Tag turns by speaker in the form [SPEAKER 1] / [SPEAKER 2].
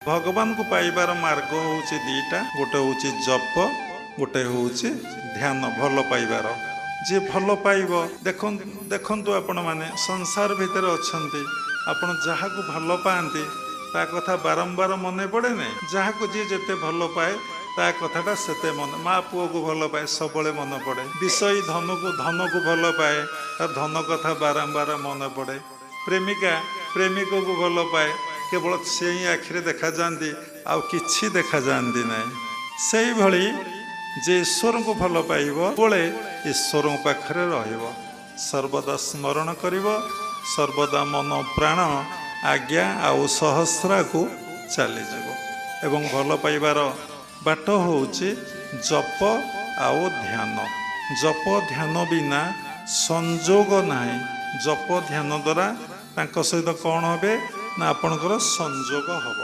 [SPEAKER 1] भगवान को पाइबार मार्ग हूँ दीटा गोटे हूँ जप गोटे हूँ ध्यान भल पाइबार जी भल पाइब देखु आपण मैंने संसार भितर अच्छा आपण जहाँ को भल पाती ता कथा बारंबार मन पड़े नहीं जहाँ को जी जिते भल पाए ता कथाटा सेते मन माँ पुओ को भल पाए सब मन पड़े विषयी धन को भल पाए ता धन कथा बारंबार मन पड़े प्रेमिका प्रेमिक को भल पाए केवल से ही आखिरे देखा जाती आउ किछि देखा जाती ना से भली जे ईश्वर को भल पाइब बोले ईश्वर पाखरे रहिब सर्वदा स्मरण करिब सर्वदा मन प्राण आज्ञा आउ सहस्रा को चली जाब एवं भल पाइबार बाट होउछि जप आउ ध्यान जप ध्यान बिना संजोग नाही जप ध्यान द्वारा तांको सहित कौन होबे ना आपणकर संजोग हब।